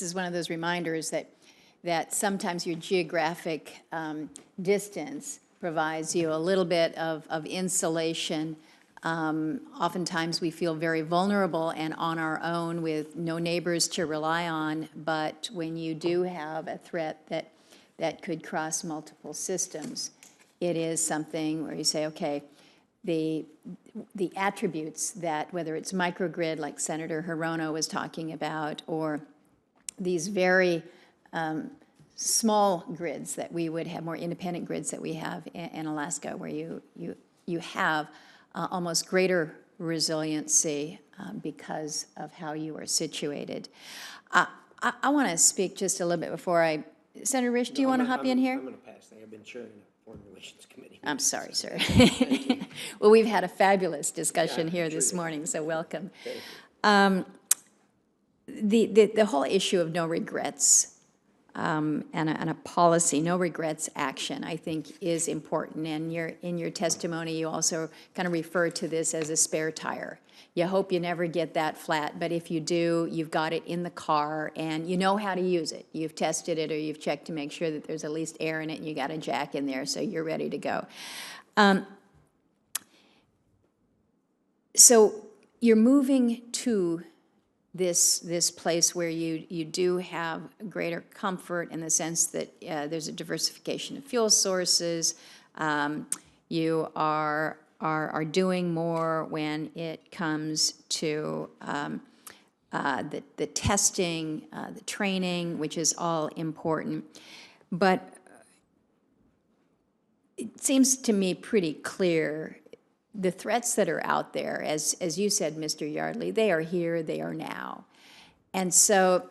is one of those reminders that sometimes your geographic distance provides you a little bit of insulation. Oftentimes we feel very vulnerable and on our own with no neighbors to rely on, but when you do have a threat that could cross multiple systems, it is something where you say, okay, the attributes that, whether it's microgrid like Senator Hirono was talking about, or these very small grids that we would have, more independent grids that we have in Alaska, where you have almost greater resiliency because of how you are situated. I want to speak just a little bit before Senator Risch, do you want to hop in here? I'm going to pass. I've been chairing the Foreign Relations Committee. I'm sorry, sir. Well, we've had a fabulous discussion here this morning, so welcome. The whole issue of no regrets and a policy, no regrets action, I think is important. And in your testimony, you also kind of refer to this as a spare tire. You hope you never get that flat, but if you do, you've got it in the car and you know how to use it. You've tested it or you've checked to make sure that there's at least air in it and you got a jack in there, so you're ready to go. So you're moving to this place where you do have greater comfort in the sense that there's a diversification of fuel sources. You are doing more when it comes to the testing, the training, which is all important. But it seems to me pretty clear the threats that are out there, as you said, Mr. Yardley, they are here, they are now. And so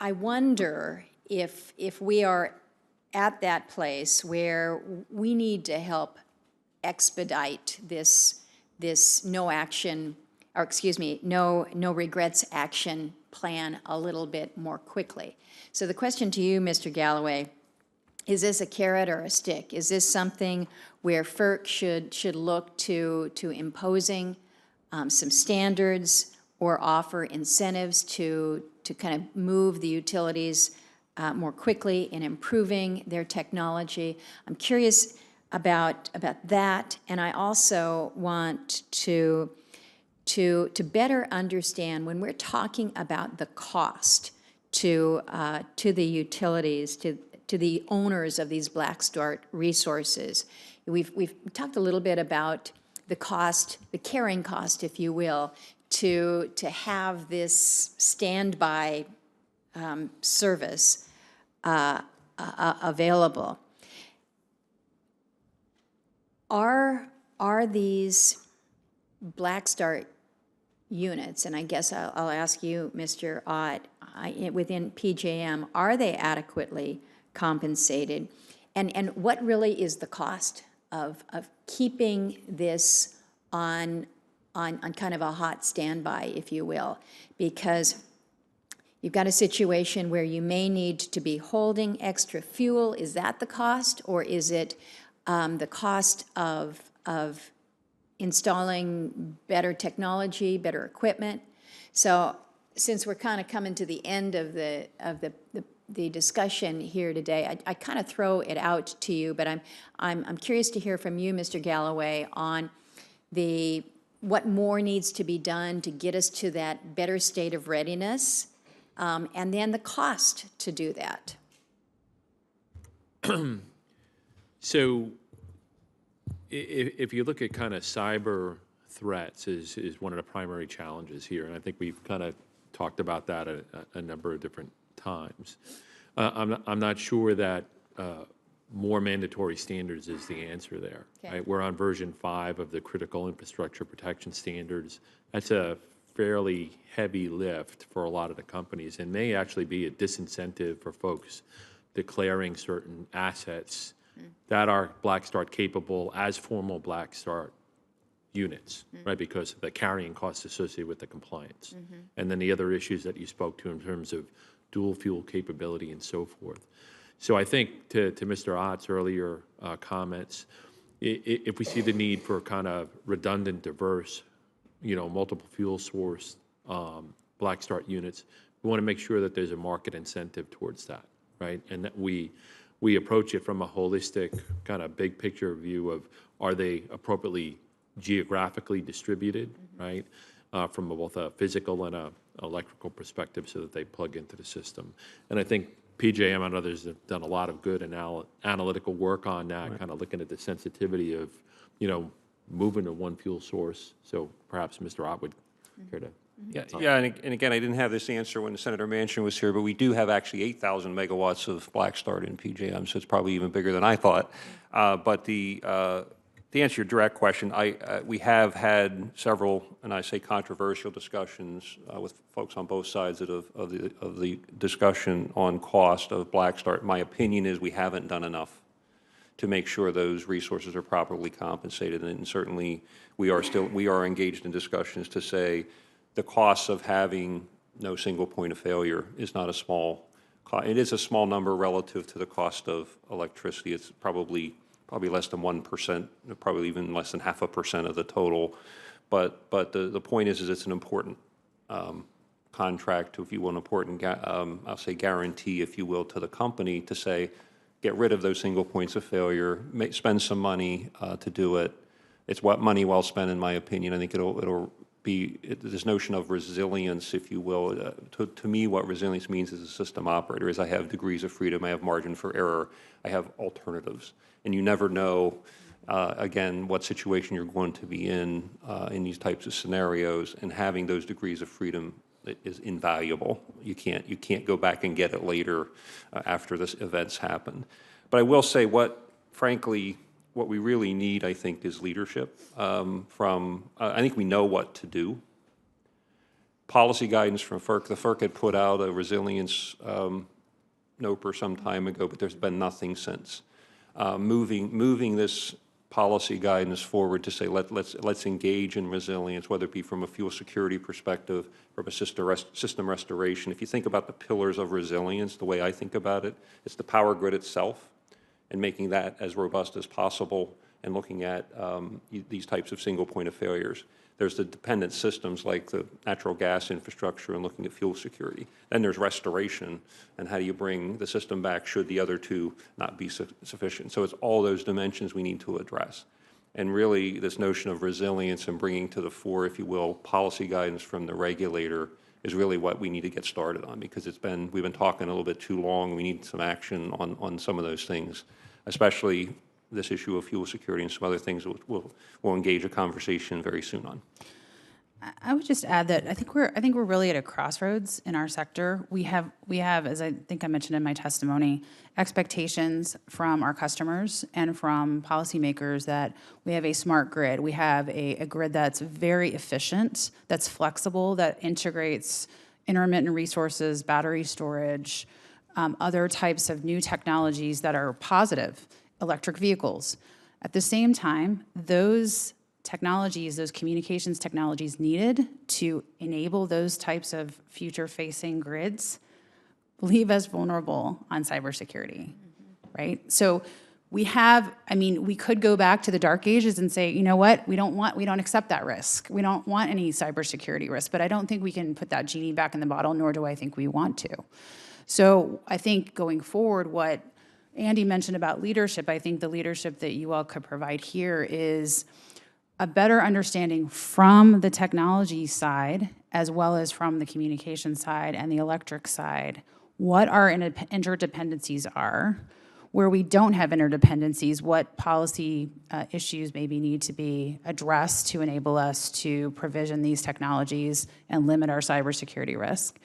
I wonder if we are at that place where we need to help expedite this no action, or excuse me, no regrets action plan a little bit more quickly. So the question to you, Mr. Galloway, is this a carrot or a stick? Is this something where FERC should look to imposing some standards or offer incentives to kind of move the utilities more quickly in improving their technology? I'm curious about that, and I also want to better understand when we're talking about the cost to the utilities, to the owners of these Blackstart resources. We've talked a little bit about the cost, the carrying cost, if you will, to have this standby service available. Are these Blackstart units, and I guess I'll ask you, Mr. Ott, within PJM, are they adequately compensated? And what really is the cost of keeping this on kind of a hot standby, if you will? Because you've got a situation where you may need to be holding extra fuel. Is that the cost, or is it the cost of installing better technology, better equipment? So since we're kind of coming to the end of the discussion here today, I kind of throw it out to you, but I'm curious to hear from you, Mr. Galloway, on what more needs to be done to get us to that better state of readiness, and then the cost to do that. So if you look at kind of cyber threats is one of the primary challenges here, and I think we've kind of talked about that a number of different times. I'm not sure that more mandatory standards is the answer there. Okay. Right? We're on version 5 of the Critical Infrastructure Protection Standards. That's a fairly heavy lift for a lot of the companies, and may actually be a disincentive for folks declaring certain assets that are Blackstart capable as formal Blackstart units, right? Because of the carrying costs associated with the compliance. And then the other issues that you spoke to in terms of dual fuel capability and so forth. So I think to Mr. Ott's earlier comments, if we see the need for kind of redundant, diverse, multiple fuel source Blackstart units, we want to make sure that there's a market incentive towards that, right? And that we approach it from a holistic kind of big picture view of, are they appropriately geographically distributed, right? From both a physical and a electrical perspective, so that they plug into the system. And I think PJM and others have done a lot of good analytical work on that, kind of looking at the sensitivity of, moving to one fuel source. So perhaps Mr. Ott would care to. Yeah, and again, I didn't have this answer when Senator Manchin was here, but we do have actually 8,000 megawatts of Blackstart in PJM, so it's probably even bigger than I thought. But to answer your direct question, we have had several, and I say controversial discussions with folks on both sides of the discussion on cost of Blackstart. My opinion is we haven't done enough to make sure those resources are properly compensated, and certainly we are engaged in discussions to say the costs of having no single point of failure is not a small cost. It is a small number relative to the cost of electricity. It's probably less than 1%, probably even less than 0.5% of the total. But the point is it's an important contract, if you will, an important, I'll say guarantee, if you will, to the company to say, get rid of those single points of failure, spend some money to do it. It's money well spent, in my opinion. I think it'll be this notion of resilience, if you will. To me, what resilience means as a system operator is I have degrees of freedom, I have margin for error, I have alternatives. And you never know, again, what situation you're going to be in these types of scenarios, and having those degrees of freedom is invaluable. You can't go back and get it later after this events happen. But I will say frankly, what we really need, I think, is leadership I think we know what to do. Policy guidance from FERC. The FERC had put out a resilience NOPR some time ago, but there's been nothing since. Moving this policy guidance forward to say let's engage in resilience, whether it be from a fuel security perspective, from a system restoration. If you think about the pillars of resilience, the way I think about it, it's the power grid itself, and making that as robust as possible, and looking at these types of single point of failures. There's the dependent systems like the natural gas infrastructure, and looking at fuel security. Then there's restoration, and how do you bring the system back should the other two not be sufficient. So it's all those dimensions we need to address. And really this notion of resilience and bringing to the fore, if you will, policy guidance from the regulator is really what we need to get started on, because we've been talking a little bit too long. We need some action on some of those things, especially this issue of fuel security and some other things we'll engage a conversation very soon on. I would just add that I think we're really at a crossroads in our sector. We have, as I think I mentioned in my testimony, expectations from our customers and from policymakers that we have a smart grid. We have a grid that's very efficient, that's flexible, that integrates intermittent resources, battery storage, other types of new technologies that are positive, electric vehicles. At the same time, those technologies, those communications technologies needed to enable those types of future-facing grids leave us vulnerable on cybersecurity, right? So we could go back to the dark ages and say, you know what, we don't accept that risk. We don't want any cybersecurity risk, but I don't think we can put that genie back in the bottle, nor do I think we want to. So I think going forward, what Andy mentioned about leadership, I think the leadership that you all could provide here is a better understanding from the technology side, as well as from the communication side and the electric side, what our interdependencies are. Where we don't have interdependencies, what policy issues maybe need to be addressed to enable us to provision these technologies and limit our cybersecurity risk.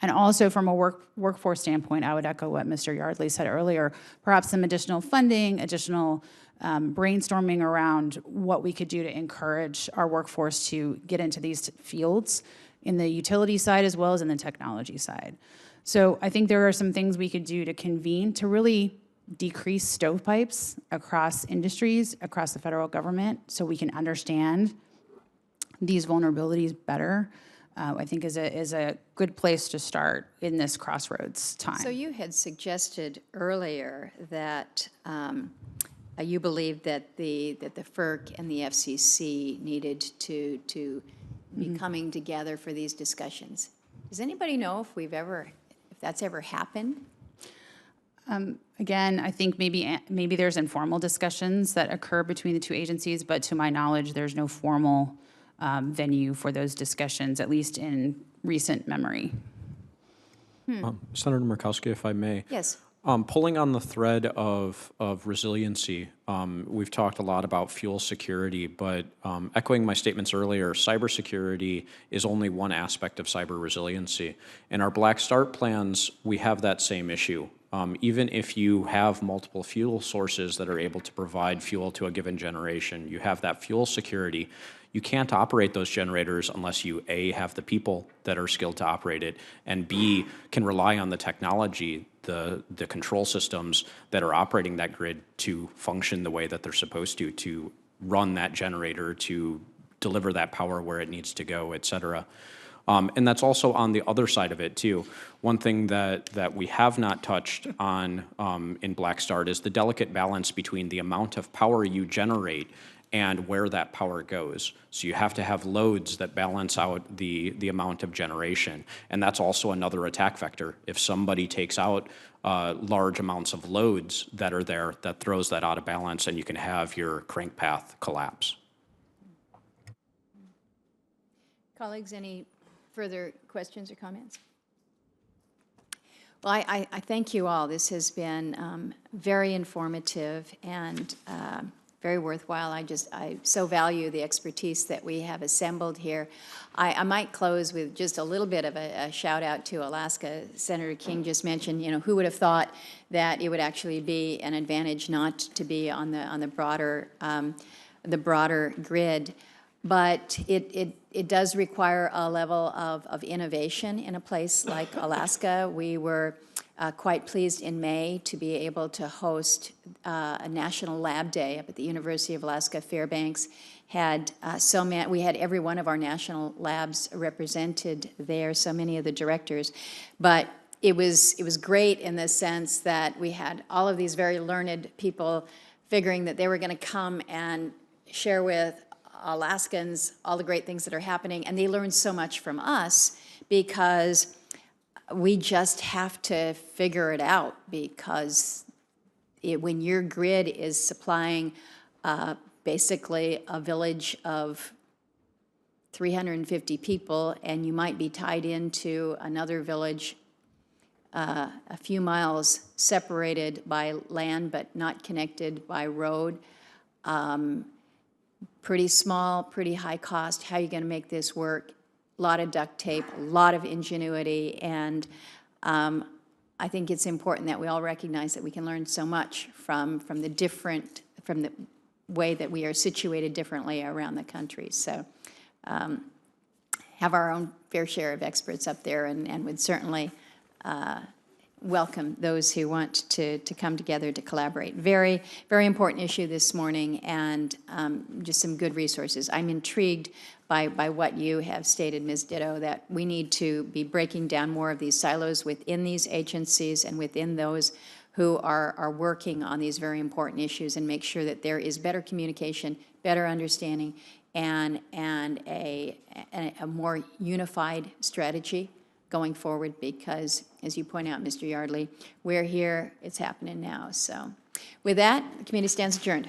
And also from a workforce standpoint, I would echo what Mr. Yardley said earlier, perhaps some additional funding, additional brainstorming around what we could do to encourage our workforce to get into these fields in the utility side as well as in the technology side. So I think there are some things we could do to convene to really decrease stovepipes across industries, across the federal government, so we can understand these vulnerabilities better. I think is a good place to start in this crossroads time. So you had suggested earlier that you believed that the FERC and the FCC needed to be coming together for these discussions. Does anybody know if that's ever happened? Again, I think maybe there's informal discussions that occur between the two agencies, but to my knowledge, there's no formal venue for those discussions, at least in recent memory. Senator Murkowski, if I may. Yes. Pulling on the thread of resiliency, we've talked a lot about fuel security, but echoing my statements earlier, cybersecurity is only one aspect of cyber resiliency. In our Blackstart plans, we have that same issue. Even if you have multiple fuel sources that are able to provide fuel to a given generation, you have that fuel security. You can't operate those generators unless you, A, have the people that are skilled to operate it, and B, can rely on the technology, the control systems that are operating that grid to function the way that they're supposed to run that generator, to deliver that power where it needs to go, et cetera. And that's also on the other side of it, too. One thing that we have not touched on in Blackstart is the delicate balance between the amount of power you generate and where that power goes. So you have to have loads that balance out the amount of generation. And that's also another attack vector. If somebody takes out large amounts of loads that are there, that throws that out of balance, and you can have your crank path collapse. Colleagues, any further questions or comments? Well, I thank you all. This has been very informative and very worthwhile. I so value the expertise that we have assembled here. I might close with just a little bit of a shout out to Alaska. Senator King just mentioned, who would have thought that it would actually be an advantage not to be on the broader grid. But it does require a level of innovation in a place like Alaska. We were quite pleased in May to be able to host a National Lab Day up at the University of Alaska Fairbanks. We had every one of our national labs represented there, so many of the directors. But it was great in the sense that we had all of these very learned people figuring that they were going to come and share with Alaskans all the great things that are happening, and they learn so much from us because we just have to figure it out, because when your grid is supplying basically a village of 350 people, and you might be tied into another village a few miles separated by land but not connected by road, pretty small, pretty high cost. How are you going to make this work? A lot of duct tape, a lot of ingenuity, and I think it's important that we all recognize that we can learn so much from the way that we are situated differently around the country. So have our own fair share of experts up there, and would certainly welcome those who want to come together to collaborate. Very, very important issue this morning, and just some good resources. I'm intrigued by what you have stated, Ms. Ditto, that we need to be breaking down more of these silos within these agencies and within those who are working on these very important issues, and make sure that there is better communication, better understanding, and a more unified strategy going forward, because, as you point out, Mr. Yardley, we're here, it's happening now. So with that, the committee stands adjourned.